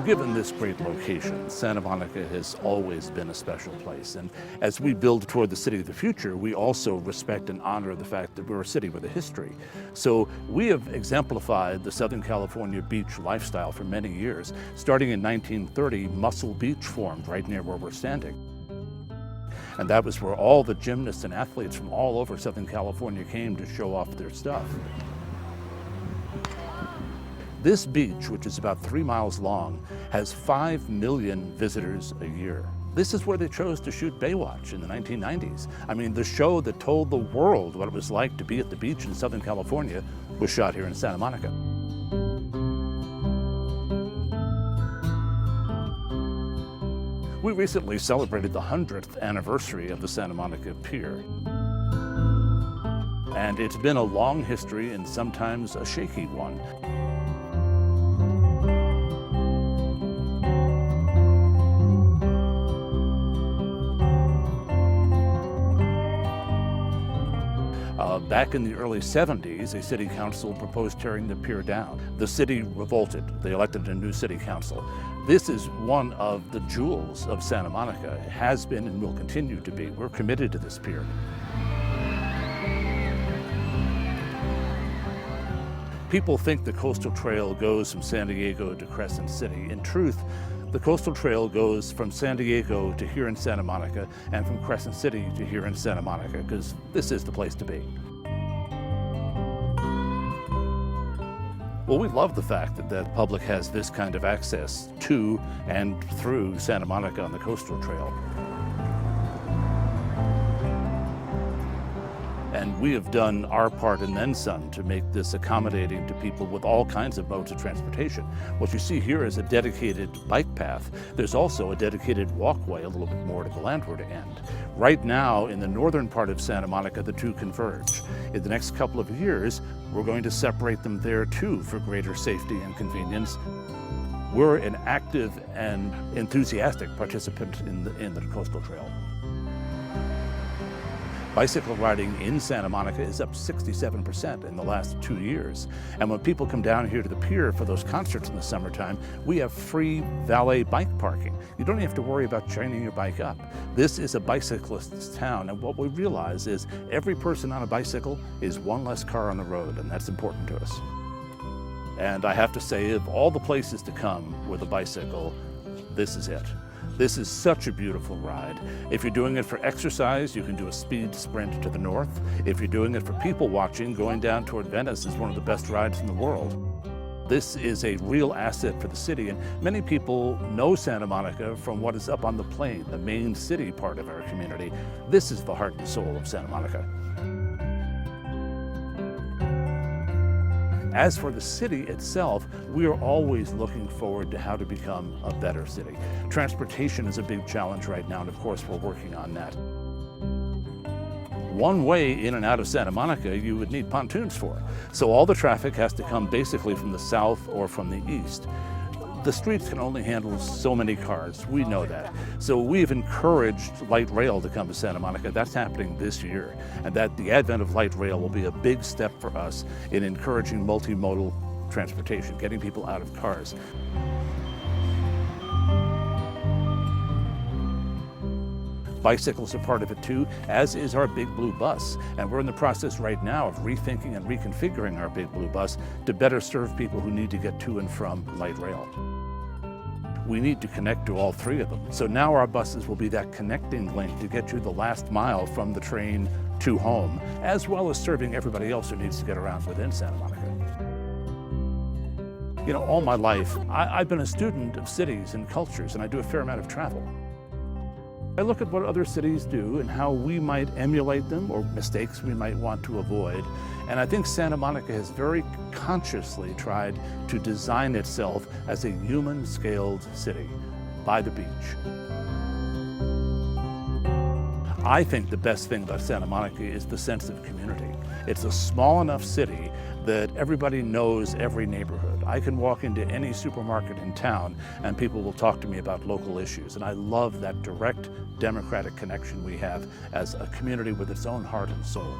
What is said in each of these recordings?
Given this great location, Santa Monica has always been a special place. And as we build toward the city of the future, we also respect and honor the fact that we're a city with a history. So we have exemplified the Southern California beach lifestyle for many years. Starting in 1930, Muscle Beach formed right near where we're standing. And that was where all the gymnasts and athletes from all over Southern California came to show off their stuff. This beach, which is about 3 miles long, has 5 million visitors a year. This is where they chose to shoot Baywatch in the 1990s. I mean, the show that told the world what it was like to be at the beach in Southern California was shot here in Santa Monica. We recently celebrated the 100th anniversary of the Santa Monica Pier. And it's been a long history and sometimes a shaky one. Back in the early 70s, a city council proposed tearing the pier down. The city revolted. They elected a new city council. This is one of the jewels of Santa Monica. It has been and will continue to be. We're committed to this pier. People think the coastal trail goes from San Diego to Crescent City. In truth, the coastal trail goes from San Diego to here in Santa Monica and from Crescent City to here in Santa Monica, because this is the place to be. Well, we love the fact that the public has this kind of access to and through Santa Monica on the coastal trail. And we have done our part and then some to make this accommodating to people with all kinds of modes of transportation. What you see here is a dedicated bike path. There's also a dedicated walkway a little bit more to the landward end. Right now, in the northern part of Santa Monica, the two converge. In the next couple of years, we're going to separate them there too for greater safety and convenience. We're an active and enthusiastic participant in the coastal trail. Bicycle riding in Santa Monica is up 67% in the last 2 years. And when people come down here to the pier for those concerts in the summertime, we have free valet bike parking. You don't have to worry about chaining your bike up. This is a bicyclist's town, and what we realize is every person on a bicycle is one less car on the road, and that's important to us. And I have to say, of all the places to come with a bicycle, this is it. This is such a beautiful ride. If you're doing it for exercise, you can do a speed sprint to the north. If you're doing it for people watching, going down toward Venice is one of the best rides in the world. This is a real asset for the city, and many people know Santa Monica from what is up on the plain, the main city part of our community. This is the heart and soul of Santa Monica. As for the city itself, we are always looking forward to how to become a better city. Transportation is a big challenge right now, and of course we're working on that. One way in and out of Santa Monica you would need pontoons for. So all the traffic has to come basically from the south or from the east. The streets can only handle so many cars, we know that. So we've encouraged light rail to come to Santa Monica. That's happening this year. And that the advent of light rail will be a big step for us in encouraging multimodal transportation, getting people out of cars. Bicycles are part of it too, as is our Big Blue Bus. And we're in the process right now of rethinking and reconfiguring our Big Blue Bus to better serve people who need to get to and from light rail. We need to connect to all three of them. So now our buses will be that connecting link to get you the last mile from the train to home, as well as serving everybody else who needs to get around within Santa Monica. You know, all my life, I've been a student of cities and cultures, and I do a fair amount of travel. I look at what other cities do and how we might emulate them or mistakes we might want to avoid. And I think Santa Monica has very consciously tried to design itself as a human-scaled city by the beach. I think the best thing about Santa Monica is the sense of community. It's a small enough city that everybody knows every neighborhood. I can walk into any supermarket in town and people will talk to me about local issues. And I love that direct democratic connection we have as a community with its own heart and soul.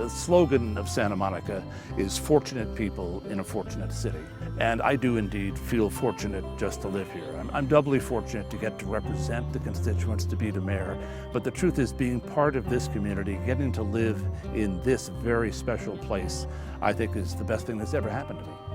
The slogan of Santa Monica is fortunate people in a fortunate city. And I do indeed feel fortunate just to live here. I'm doubly fortunate to get to represent the constituents, to be the mayor. But the truth is, being part of this community, getting to live in this very special place, I think is the best thing that's ever happened to me.